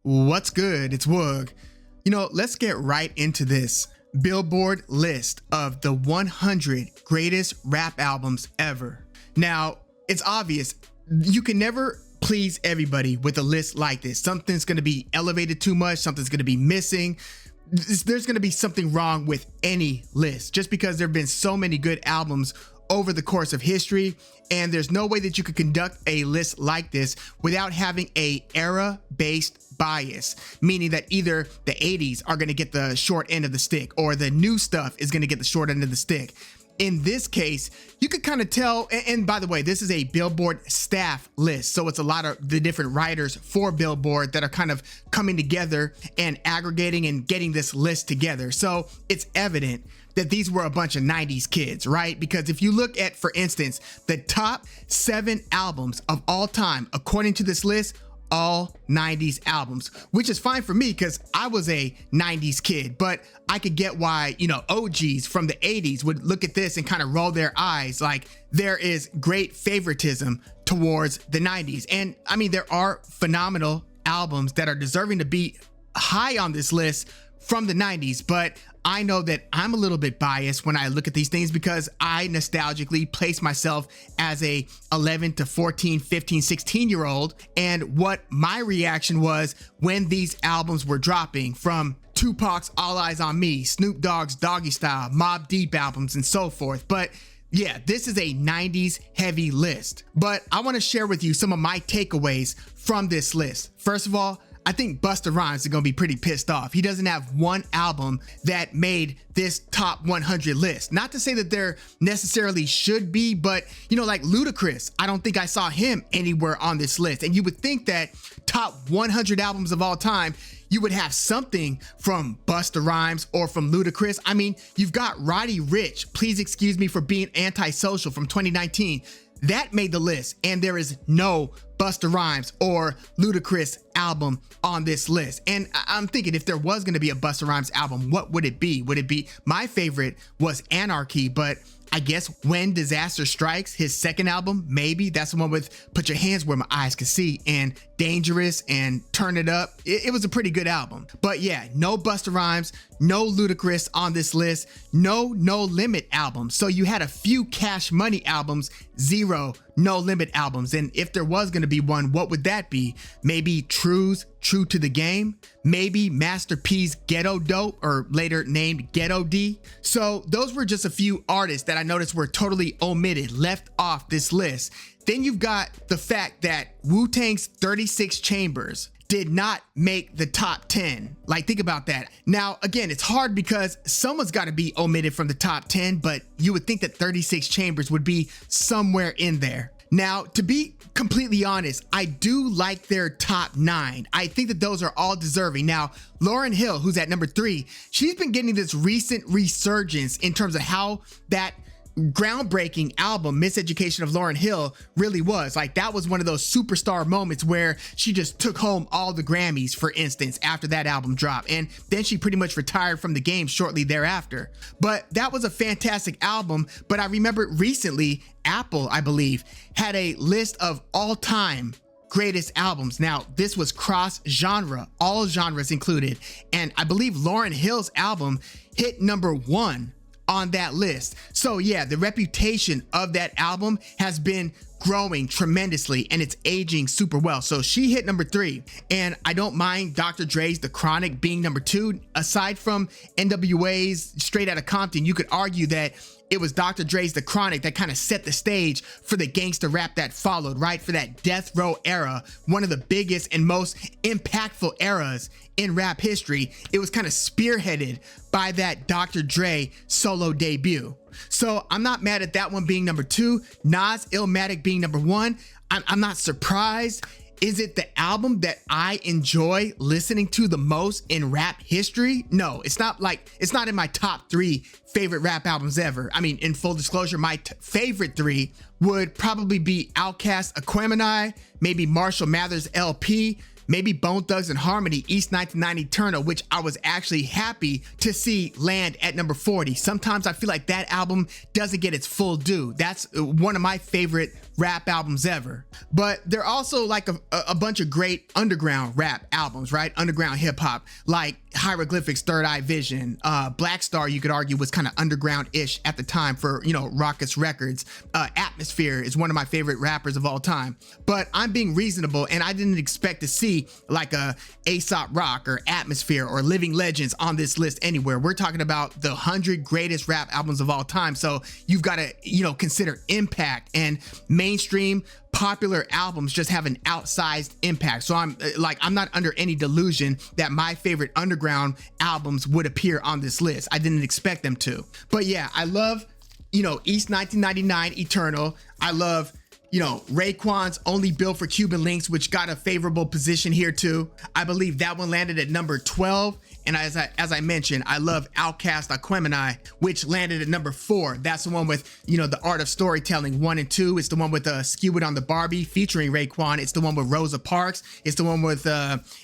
What's good? It's Woog. Let's get right into this Billboard list of the 100 greatest rap albums ever. Now, it's obvious you can never please everybody with a list like this. Something's going to be elevated too much, something's going to be missing. There's going to be something wrong with any list just because there have been so many good albums over the course of history, and there's no way that you could conduct a list like this without having a era-based bias, meaning that either the 80s are going to get the short end of the stick or the new stuff is going to get the short end of the stick. In this case, you could kind of tell, and by the way, this is a Billboard staff list, so it's a lot of the different writers for Billboard that are kind of coming together and aggregating and getting this list together. So it's evident that these were a bunch of 90s kids, right? Because if you look at, for instance, the top 7 albums of all time, according to this list, all 90s albums, which is fine for me because I was a 90s kid, but I could get why, OGs from the 80s would look at this and kind of roll their eyes like there is great favoritism towards the 90s. And I mean, there are phenomenal albums that are deserving to be high on this list from the 90s, but I know that I'm a little bit biased when I look at these things because I nostalgically place myself as a 11 to 14, 15, 16-year-old, and what my reaction was when these albums were dropping, from Tupac's All Eyes on Me, Snoop Dogg's Doggy Style, Mobb Deep albums, and so forth. But yeah, this is a 90s heavy list, but I want to share with you some of my takeaways from this list. First of all, I think Busta Rhymes is going to be pretty pissed off. He doesn't have one album that made this top 100 list. Not to say that there necessarily should be, but like Ludacris, I don't think I saw him anywhere on this list. And you would think that top 100 albums of all time, you would have something from Busta Rhymes or from Ludacris. I mean, you've got Roddy Ricch, Please Excuse Me for Being Antisocial from 2019. That made the list, and there is no Busta Rhymes or Ludacris album on this list. And I'm thinking, if there was going to be a Busta Rhymes album, what would it be? Would it be, my favorite was Anarchy, but I guess When Disaster Strikes, his second album, maybe. That's the one with Put Your Hands Where My Eyes Can See and Dangerous and Turn It Up. It was a pretty good album. But yeah, no Busta Rhymes, no Ludacris on this list, no No Limit albums. So you had a few Cash Money albums, 0 No Limit albums. And if there was going to be one, what would that be? Maybe True's True to the Game, maybe Master P's Ghetto Dope, or later named Ghetto D. So those were just a few artists that I noticed were totally omitted, left off this list. Then you've got the fact that Wu-Tang's 36 Chambers did not make the top 10. Like, think about that. Now, again, it's hard because someone's got to be omitted from the top 10, but you would think that 36 Chambers would be somewhere in there. Now, to be completely honest, I do like their top 9. I think that those are all deserving. Now, Lauryn Hill, who's at number 3, she's been getting this recent resurgence in terms of how that groundbreaking album, Miseducation of Lauryn Hill, really was. Like, that was one of those superstar moments where she just took home all the Grammys, for instance, after that album dropped. And then she pretty much retired from the game shortly thereafter. But that was a fantastic album. But I remember recently, Apple, I believe, had a list of all-time greatest albums. Now, this was cross-genre, all genres included. And I believe Lauryn Hill's album hit number 1 on that list. So yeah, the reputation of that album has been growing tremendously, and it's aging super well. So she hit number 3, and I don't mind Dr. Dre's The Chronic being number 2. Aside from NWA's Straight Outta Compton, you could argue that it was Dr. Dre's The Chronic that kind of set the stage for the gangster rap that followed, right? For that death row era, one of the biggest and most impactful eras in rap history. It was kind of spearheaded by that Dr. Dre solo debut. So I'm not mad at that one being number 2. Nas Illmatic being number 1. I'm not surprised. Is it the album that I enjoy listening to the most in rap history? No, it's not in my top 3 favorite rap albums ever. I mean, in full disclosure, my favorite 3 would probably be Outkast, Aquemini, maybe Marshall Mathers LP, maybe Bone Thugs and Harmony, East 1990 Eternal, which I was actually happy to see land at number 40. Sometimes I feel like that album doesn't get its full due. That's one of my favorite rap albums ever. But there are also like a bunch of great underground rap albums, right? Underground hip hop, like Hieroglyphics, Third Eye Vision, Black Star, you could argue was kind of underground-ish at the time for, you know, Raucous Records. Atmosphere is one of my favorite rappers of all time. But I'm being reasonable, and I didn't expect to see like a Aesop Rock or Atmosphere or Living Legends on this list anywhere. We're talking about the 100 greatest rap albums of all time. So you've got to, you know, consider impact, and mainstream popular albums just have an outsized impact. So I'm not under any delusion that my favorite underground albums would appear on this list. I didn't expect them to. But yeah, I love, you know, East 1999 Eternal. I love, you know, Raekwon's Only Built for Cuban Links, which got a favorable position here too. I believe that one landed at number 12. And as I mentioned, I love Outkast Aquemini, which landed at number 4. That's the one with, you know, The Art of Storytelling 1 and 2. It's the one with Skew It on the Barbie featuring Raekwon. It's the one with Rosa Parks. It's the one with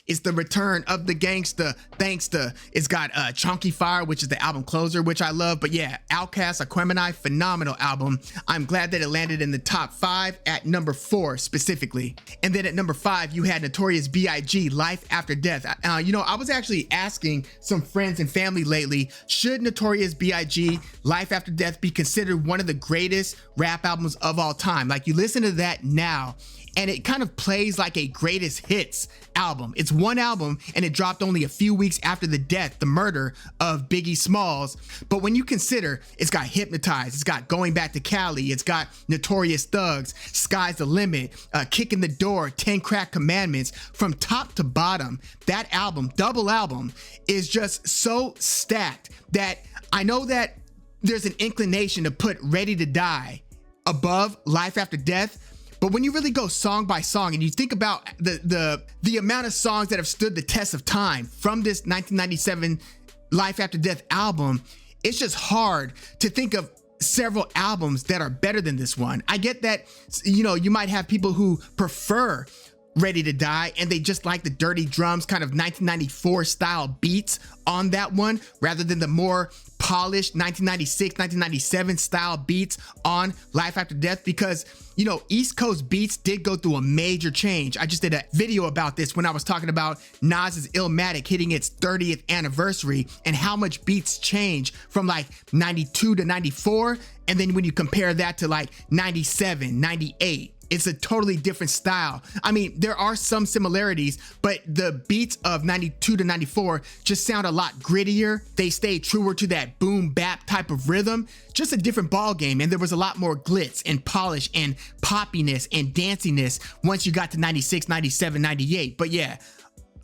it's the Return of the Gangsta Thanksta. It's got Chunky Fire, which is the album closer, which I love. But yeah, Outkast Aquemini, phenomenal album. I'm glad that it landed in the top 5 at number 4 specifically. And then at number 5, you had Notorious B.I.G. Life After Death. You know, I was actually asking some friends and family lately, should Notorious B.I.G. Life After Death be considered one of the greatest rap albums of all time? Like, you listen to that now and it kind of plays like a greatest hits album. It's one album and it dropped only a few weeks after the murder of Biggie Smalls. But when you consider, it's got Hypnotized, it's got Going Back to Cali, it's got Notorious Thugs, Sky's the Limit, Kick in the Door, 10 Crack Commandments, from top to bottom, that album, double album, is just so stacked that I know that there's an inclination to put Ready to Die above Life After Death. But when you really go song by song and you think about the amount of songs that have stood the test of time from this 1997 Life After Death album, it's just hard to think of several albums that are better than this one. I get that, you know, you might have people who prefer Ready to Die and they just like the dirty drums, kind of 1994 style beats on that one, rather than the more polished 1996, 1997 style beats on Life After Death, because, you know, East Coast beats did go through a major change. I just did a video about this when I was talking about Nas's Illmatic hitting its 30th anniversary and how much beats change from like 92 to 94. And then when you compare that to like 97, 98, it's a totally different style. I mean, there are some similarities, but the beats of 92 to 94 just sound a lot grittier. They stay truer to that boom bap type of rhythm, just a different ball game. And there was a lot more glitz and polish and poppiness and danciness once you got to 96, 97, 98. But yeah,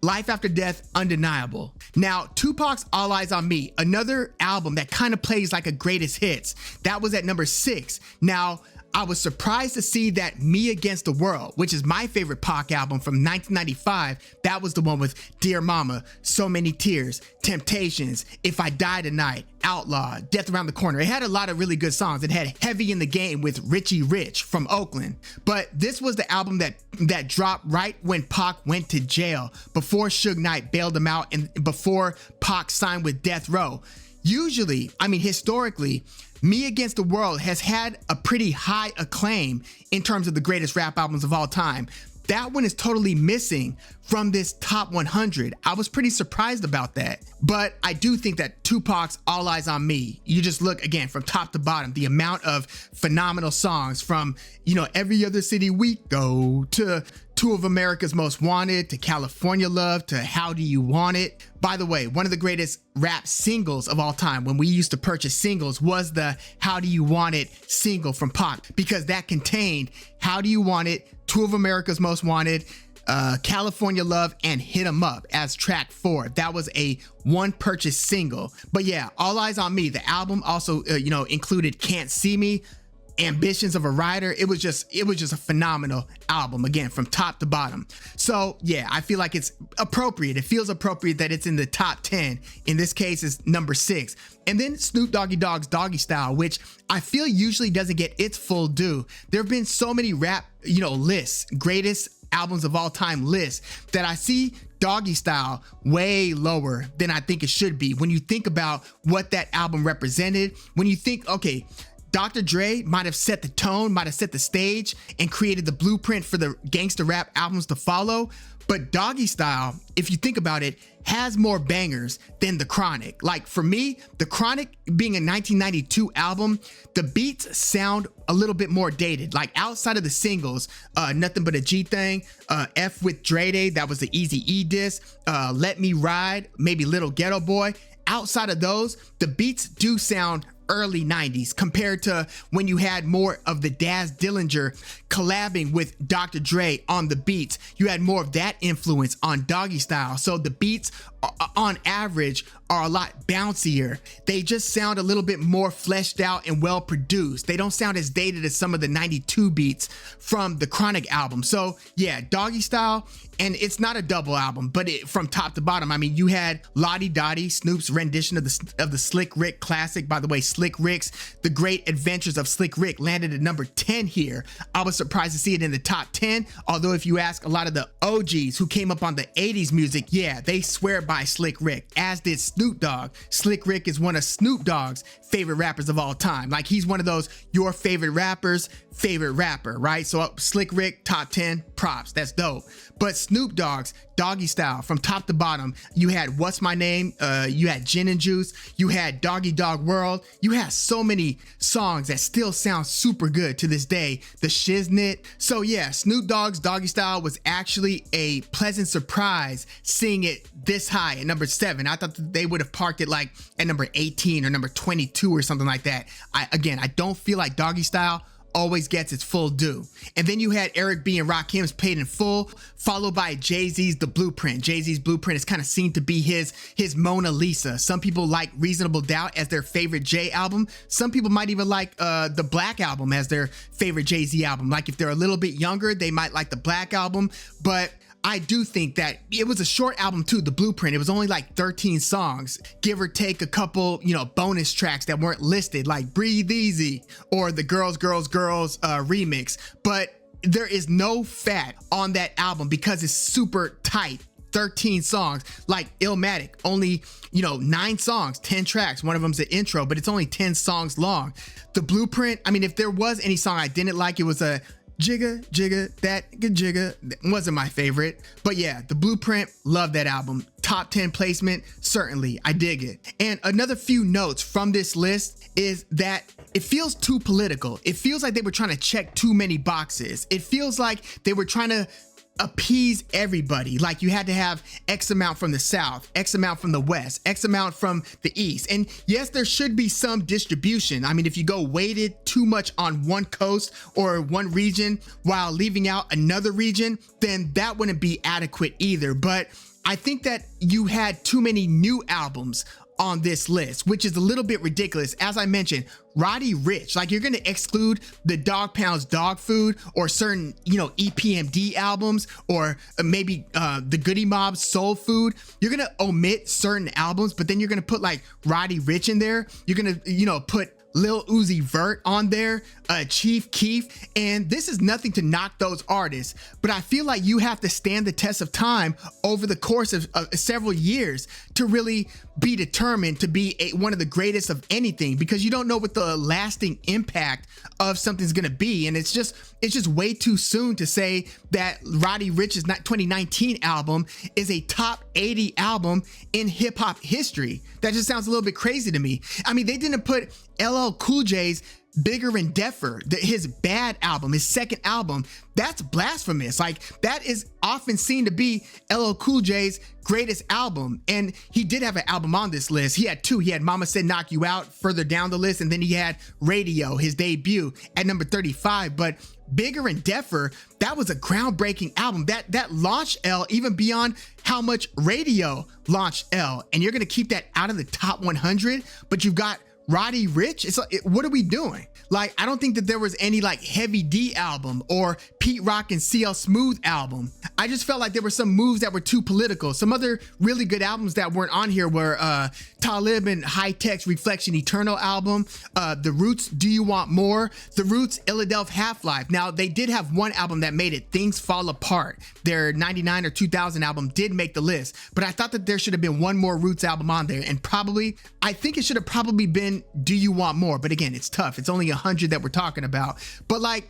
Life After Death, undeniable. Now, Tupac's All Eyes on Me, another album that kind of plays like a greatest hits. That was at number 6. Now, I was surprised to see that Me Against the World, which is my favorite Pac album from 1995, that was the one with Dear Mama, So Many Tears, Temptations, If I Die Tonight, Outlaw, Death Around the Corner. It had a lot of really good songs. It had Heavy in the Game with Richie Rich from Oakland. But this was the album that dropped right when Pac went to jail, before Suge Knight bailed him out and before Pac signed with Death Row. Usually, I mean, historically, Me Against the World has had a pretty high acclaim in terms of the greatest rap albums of all time. That one is totally missing from this top 100. I was pretty surprised about that. But I do think that Tupac's All Eyes on Me, you just look again from top to bottom, the amount of phenomenal songs from, you know, Every Other City We Go to Two of America's Most Wanted to California Love to How Do You Want It. By the way, one of the greatest rap singles of all time when we used to purchase singles was the How Do You Want It single from Pac, because that contained How Do You Want It, Two of America's Most Wanted, California Love, and Hit 'Em Up as track 4. That was a one purchase single. But yeah, All Eyes on Me, the album also included Can't See Me, Ambitions of a Rider. It was just a phenomenal album, again, from top to bottom. So yeah, I feel like it's appropriate. It feels appropriate that it's in the top 10. In this case, it's number 6. And then Snoop Doggy Dogg's Doggy Style, which I feel usually doesn't get its full due. There have been so many rap, lists, greatest albums of all time list that I see Doggy Style way lower than I think it should be. When you think about what that album represented, when you think, okay, Dr. Dre might have set the tone, might have set the stage and created the blueprint for the gangster rap albums to follow. But Doggy Style, if you think about it, has more bangers than The Chronic. Like for me, The Chronic being a 1992 album, the beats sound a little bit more dated. Like outside of the singles, Nothing But a G Thing, F with Dre Day, that was the Eazy-E diss, Let Me Ride, maybe Little Ghetto Boy. Outside of those, the beats do sound early 90s compared to when you had more of the Daz Dillinger collabing with Dr. Dre on the beats. You had more of that influence on Doggy Style. So the beats on average are a lot bouncier. They just sound a little bit more fleshed out and well produced. They don't sound as dated as some of the 92 beats from the Chronic album. So yeah, Doggy Style, and it's not a double album, but from top to bottom, I mean, you had Lottie Dottie, Snoop's rendition of the Slick Rick classic. By the way, Slick Rick's The Great Adventures of Slick Rick landed at number 10 here. I was surprised to see it in the top 10, although if you ask a lot of the OGs who came up on the 80s music, yeah, they swear by Slick Rick, as did Snoop Dogg. Slick Rick is one of Snoop Dogg's favorite rappers of all time. Like he's one of those your favorite rappers, favorite rapper, right? So Slick Rick, top 10, props, that's dope. But Snoop Dogg's Doggy Style, from top to bottom, you had What's My Name, you had Gin and Juice, you had Doggy Dog World, you had so many songs that still sound super good to this day, the Shiznit. So yeah, Snoop Dogg's Doggy Style was actually a pleasant surprise seeing it this high at number 7. I thought that they would have parked it like at number 18 or number 22 or something like that. I don't feel like Doggy Style always gets its full due. And then you had Eric B and Rakim's Paid in Full, followed by Jay-Z's The Blueprint. Jay-Z's Blueprint is kind of seen to be his Mona Lisa. Some people like Reasonable Doubt as their favorite Jay album. Some people might even like the Black Album as their favorite Jay-Z album. Like if they're a little bit younger, they might like the Black Album. But I do think that it was a short album too, The Blueprint. It was only like 13 songs, give or take a couple, bonus tracks that weren't listed, like Breathe Easy or the Girls remix. But there is no fat on that album because it's super tight. 13 songs, like Illmatic, only 9 songs, 10 tracks. One of them's an intro, but it's only 10 songs long. The Blueprint, I mean, if there was any song I didn't like, it was a Jigga, Jigga, that Jigga. Wasn't my favorite. But yeah, The Blueprint, love that album. Top 10 placement, certainly, I dig it. And another few notes from this list is that it feels too political. It feels like they were trying to check too many boxes. It feels like they were trying to appease everybody. Like you had to have X amount from the South, X amount from the West, X amount from the East. And yes, there should be some distribution. I mean, if you go weighted too much on one coast or one region while leaving out another region, then that wouldn't be adequate either. But I think that you had too many new albums on this list, which is a little bit ridiculous. As I mentioned, Roddy Ricch, like you're gonna exclude the Dog Pound's Dog Food or certain, EPMD albums or maybe the Goody Mob's Soul Food. You're gonna omit certain albums, but then you're gonna put like Roddy Ricch in there. You're gonna, put Lil Uzi Vert on there, Chief Keef, and this is nothing to knock those artists, but I feel like you have to stand the test of time over the course of several years to really be determined to be one of the greatest of anything, because you don't know what the lasting impact of something's gonna be. And it's just way too soon to say that Roddy Ricch's 2019 album is a top 80 album in hip hop history. That just sounds a little bit crazy to me. I mean, they didn't put LL Cool J's Bigger and Deffer, his Bad album, his second album. That's blasphemous. Like that is often seen to be LL Cool J's greatest album. And he did have an album on this list. He had 2. He had Mama Said Knock You Out further down the list. And then he had Radio, his debut, at number 35. But Bigger and Deffer, that was a groundbreaking album that launched L even beyond how much Radio launched L. And you're going to keep that out of the top 100, but you've got Roddy Ricch. It's like, what are we doing? Like, I don't think that there was any like Heavy D album or Pete Rock and CL Smooth album. I just felt like there were some moves that were too political. Some other really good albums that weren't on here were Talib and High Tech's Reflection Eternal album, The Roots' Do You Want More, The Roots' Illadelph Half-Life. Now, they did have one album that made it, Things Fall Apart. Their 99 or 2000 album did make the list, but I thought that there should have been one more Roots album on there, and I think it should have probably been Do You Want More, but again, it's tough. It's only 100 that we're talking about. But like,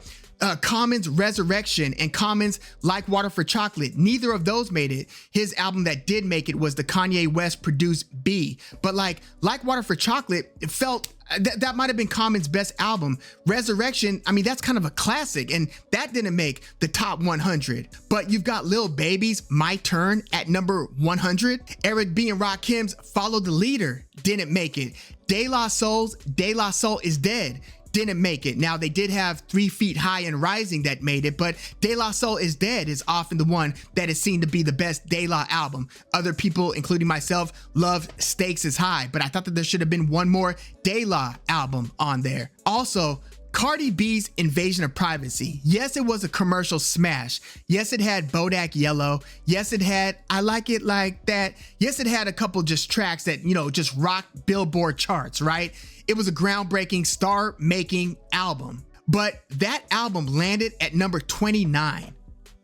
Common's Resurrection and Common's Like Water for Chocolate, neither of those made it. His album that did make it was the Kanye West produced B. But like Water for Chocolate, it felt that might have been Common's best album. Resurrection, I mean, that's kind of a classic, and that didn't make the top 100. But you've got Lil Baby's My Turn at number 100. Eric B and Rakim's Follow the Leader didn't make it. De La Soul's De La Soul is Dead didn't make it. Now, they did have 3 Feet High and Rising that made it, but De La Soul is Dead is often the one that is seen to be the best De La album. Other people, including myself, love Stakes is High, but I thought that there should have been one more De La album on there. Also, Cardi B's Invasion of Privacy. Yes, it was a commercial smash. Yes, it had Bodak Yellow. Yes, it had I Like It Like That. Yes, it had a couple just tracks that, just rocked Billboard charts, right? It was a groundbreaking, star-making album. But that album landed at number 29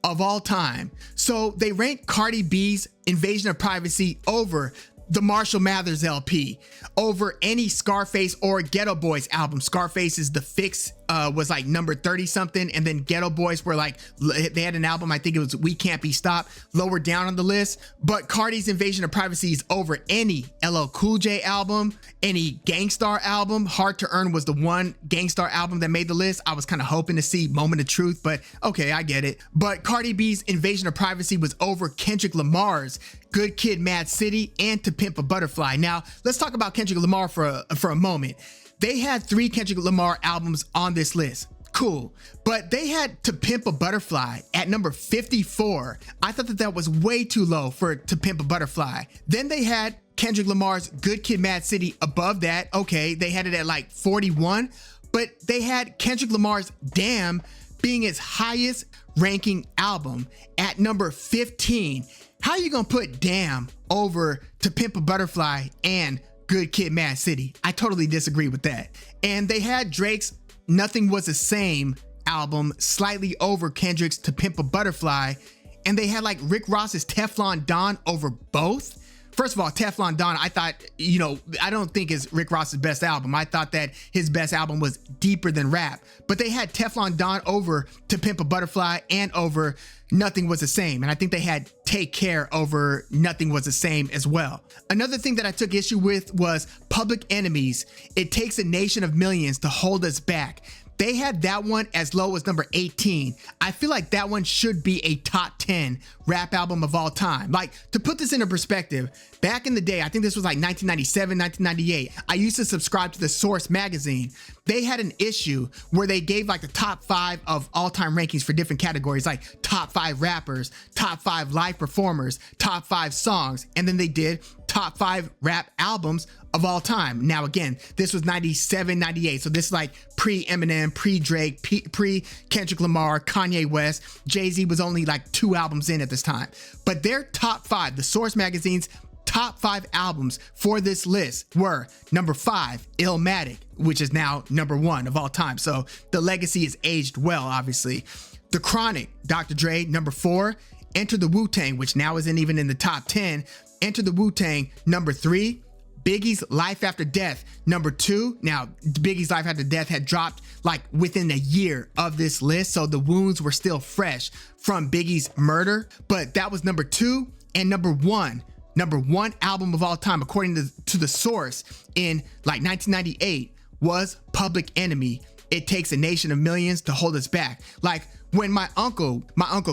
of all time. So they ranked Cardi B's Invasion of Privacy over the Marshall Mathers LP, over any Scarface or Ghetto Boys album. Scarface's The Fix was like number 30 something, and then Ghetto Boys were like, they had an album, I think it was We Can't Be Stopped, lower down on the list. But Cardi's Invasion of Privacy is over any LL Cool J album, any Gangstar album. Hard to Earn was the one Gangstar album that made the list. I was kind of hoping to see Moment of Truth, but okay, I get it. But Cardi B's Invasion of Privacy was over Kendrick Lamar's Good Kid, Mad City, and To Pimp a Butterfly. Now, let's talk about Kendrick Lamar for a moment. They had 3 Kendrick Lamar albums on this list. Cool. But they had To Pimp a Butterfly at number 54. I thought that was way too low for To Pimp a Butterfly. Then they had Kendrick Lamar's Good Kid, Mad City above that. Okay, they had it at like 41. But they had Kendrick Lamar's Damn being his highest ranking album at number 15. How are you gonna put Damn over To Pimp a Butterfly and Good Kid, Mad City? I totally disagree with that. And they had Drake's Nothing Was the Same album slightly over Kendrick's To Pimp a Butterfly. And they had like Rick Ross's Teflon Don over both. First of all, Teflon Don, I thought, I don't think is Rick Ross's best album. I thought that his best album was Deeper Than Rap. But they had Teflon Don over To Pimp a Butterfly and over Nothing Was the Same. And I think they had Take Care over Nothing Was the Same as well. Another thing that I took issue with was Public Enemy's It Takes a Nation of Millions to Hold Us Back. They had that one as low as number 18. I feel like that one should be a top 10 rap album of all time. Like, to put this into perspective, back in the day, I think this was like 1997, 1998, I used to subscribe to the Source magazine. They had an issue where they gave like the top 5 of all-time rankings for different categories, like top 5 rappers, top 5 live performers, top 5 songs, and then they did top 5 rap albums of all time. Now, again, this was 97, 98. So this is like pre-Eminem, pre-Drake, pre-Kendrick Lamar, Kanye West. Jay-Z was only like 2 albums in at this time. But their top 5, the Source magazine's top 5 albums for this list were number 5, Illmatic, which is now number 1 of all time. So the legacy is aged well, obviously. The Chronic, Dr. Dre, number 4. Enter the Wu-Tang, which now isn't even in the top 10. Enter the Wu-Tang, number 3. Biggie's Life After Death, number 2. Now, Biggie's Life After Death had dropped like within a year of this list, so the wounds were still fresh from Biggie's murder, but that was number 2. And number 1 album of all time, according to the Source, in like 1998, was Public Enemy, It Takes a Nation of Millions to Hold Us Back. Like, when my uncle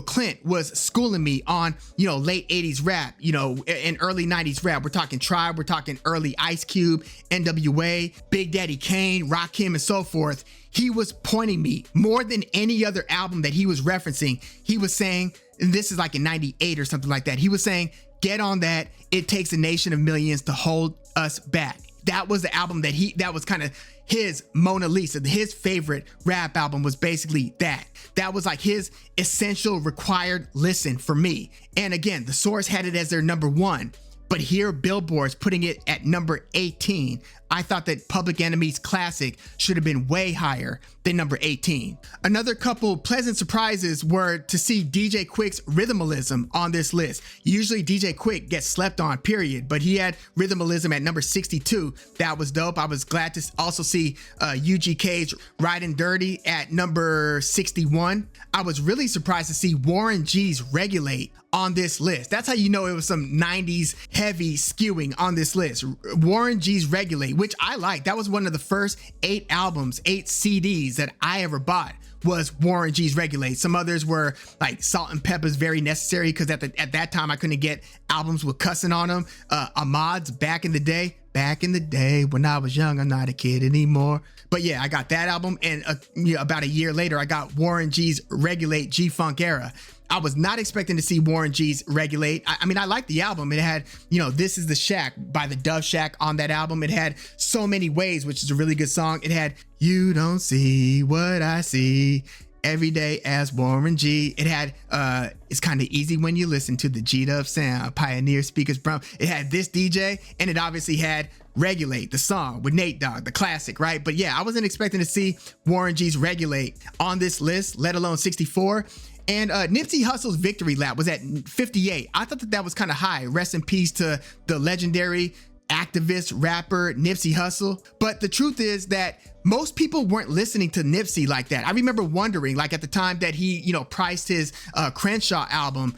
Clint was schooling me on, late 80s rap, and early 90s rap, we're talking Tribe, we're talking early Ice Cube, NWA, Big Daddy Kane, Rakim, and so forth, he was pointing me more than any other album that he was referencing. He was saying, and this is like in 98 or something like that, he was saying, get on that, It Takes a Nation of Millions to Hold Us Back. that was the album that was kind of his Mona Lisa. His favorite rap album was basically that. That was like his essential required listen for me. And again, The Source had it as their number 1. But here, Billboard's putting it at number 18. I thought that Public Enemy's Classic should have been way higher than number 18. Another couple pleasant surprises were to see DJ Quick's Rhythmalism on this list. Usually DJ Quick gets slept on, period, but he had Rhythmalism at number 62. That was dope. I was glad to also see UGK's Riding Dirty at number 61. I was really surprised to see Warren G's Regulate on this list. That's how you know it was some 90s heavy skewing on this list. Warren G's Regulate, which I like. That was one of the first 8 CDs that I ever bought, was Warren G's Regulate. Some others were like Salt and Pepper's Very Necessary, because at that time I couldn't get albums with cussing on them. Ahmad's Back in the Day when I was young, I'm not a kid anymore. But yeah, I got that album, and about a year later I got Warren G's Regulate G-Funk Era. I was not expecting to see Warren G's Regulate. I mean, I liked the album. It had, This Is the Shack by the Dove Shack on that album. It had So Many Ways, which is a really good song. It had You Don't See What I See Every Day as Warren G. It had It's Kind of Easy When You Listen to the G-Dub Sound, Pioneer Speakers Brown. It had This DJ, and it obviously had Regulate, the song with Nate Dogg, the classic, right? But yeah, I wasn't expecting to see Warren G's Regulate on this list, let alone 64. And Nipsey Hussle's Victory Lap was at 58. I thought that was kind of high. Rest in peace to the legendary activist rapper Nipsey Hussle. But the truth is that most people weren't listening to Nipsey like that. I remember wondering, like at the time that he, priced his Crenshaw album,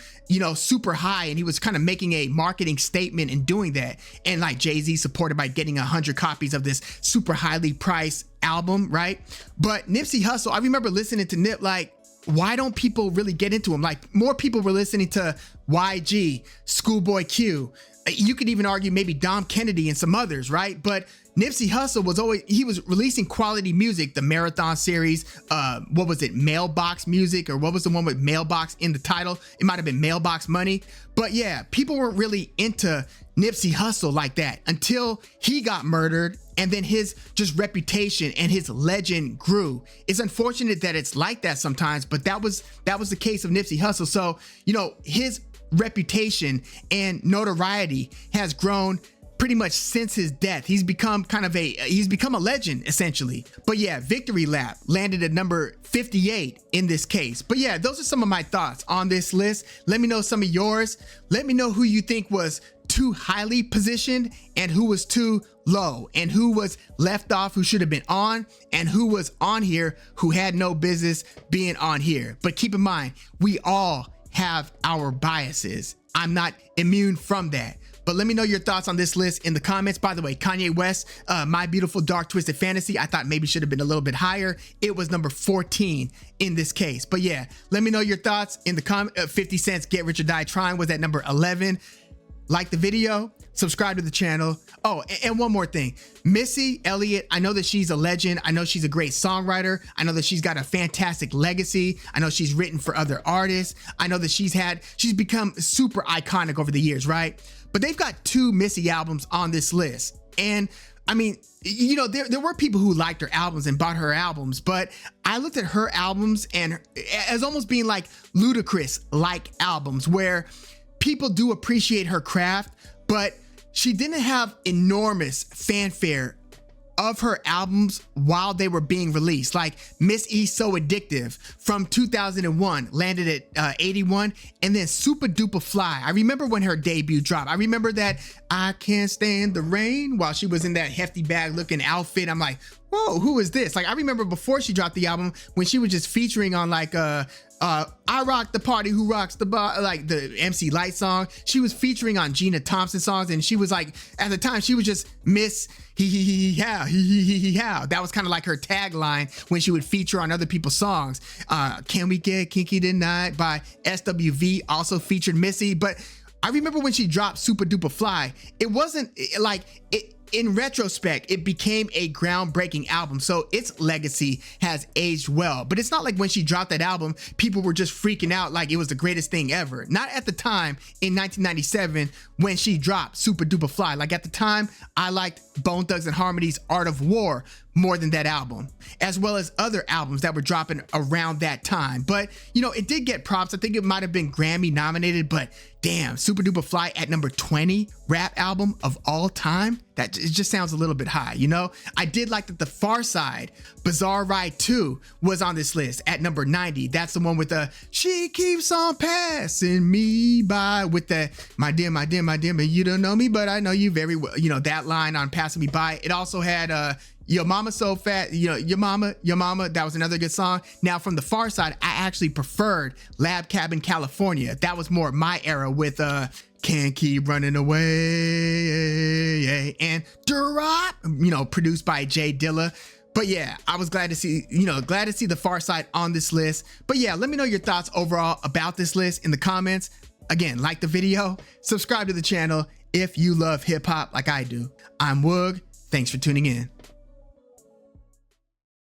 super high, and he was kind of making a marketing statement in doing that. And like Jay-Z supported by getting 100 copies of this super highly priced album, right? But Nipsey Hussle, I remember listening to Nip like, why don't people really get into him? Like, more people were listening to YG, Schoolboy Q. You could even argue maybe Dom Kennedy and some others, right? But Nipsey Hussle was releasing quality music, the Marathon series, what was it, Mailbox Music, or what was the one with Mailbox in the title? It might have been Mailbox Money. But yeah, people weren't really into Nipsey Hussle like that until he got murdered, and then his just reputation and his legend grew. It's unfortunate that it's like that sometimes, but that was the case of Nipsey Hussle. So, his reputation and notoriety has grown pretty much since his death. He's become a legend essentially. But yeah, Victory Lap landed at number 58 in this case. But yeah, those are some of my thoughts on this list. Let me know some of yours. Let me know who you think was too highly positioned and who was too low, and who was left off, who should have been on, and who was on here who had no business being on here. But keep in mind, we all have our biases. I'm not immune from that. But let me know your thoughts on this list in the comments. By the way, Kanye West, My Beautiful Dark Twisted Fantasy, I thought maybe should have been a little bit higher. It was number 14 in this case. But yeah, let me know your thoughts in the comment. 50 Cent's Get Rich or Die Trying was at number 11. Like the video, subscribe to the channel. Oh, and one more thing. Missy Elliott, I know that she's a legend. I know she's a great songwriter. I know that she's got a fantastic legacy. I know she's written for other artists. I know that she's become super iconic over the years, right? But they've got 2 Missy albums on this list. And I mean, there were people who liked her albums and bought her albums, but I looked at her albums and as almost being like Ludacris-like albums, where people do appreciate her craft, but she didn't have enormous fanfare of her albums while they were being released. Like Miss E So Addictive from 2001 landed at 81, and then Super Duper Fly. I remember when her debut dropped. I remember that I Can't Stand the Rain while she was in that hefty bag looking outfit. I'm like, whoa, who is this? Like, I remember before she dropped the album when she was just featuring on like I Rock the Party, Who Rocks the Bar, like the MC Light song. She was featuring on Gina Thompson songs, and she was like, at the time, she was just Miss How. That was kind of like her tagline when she would feature on other people's songs. Can We Get Kinky Tonight by SWV also featured Missy. But I remember when she dropped Super Duper Fly, it wasn't like in retrospect, it became a groundbreaking album, so its legacy has aged well. But it's not like when she dropped that album, people were just freaking out like it was the greatest thing ever. Not at the time in 1997 when she dropped Super Duper Fly. Like at the time, I liked Bone Thugs and Harmony's Art of War more than that album, as well as other albums that were dropping around that time. But you know, it did get props. I think it might have been Grammy nominated, but damn, Super Duper Fly at number 20 rap album of all time, that it just sounds a little bit high, you know? I did like that the Pharcyde Bizarre Ride 2 was on this list at number 90. That's the one with the "she keeps on passing me by" with the my dear, but you don't know me, but I know you very well. You know, that line on "Passing Me By." It also had "Your Mama So Fat," you know, your mama, that was another good song. Now from the Pharcyde, I actually preferred Lab Cabin California. That was more my era with "Can't Keep Running Away" and "Drop," you know, produced by Jay Dilla. But yeah, I was glad to see, the Pharcyde on this list. But yeah, let me know your thoughts overall about this list in the comments. Again, like the video, subscribe to the channel if you love hip hop like I do. I'm Woog. Thanks for tuning in.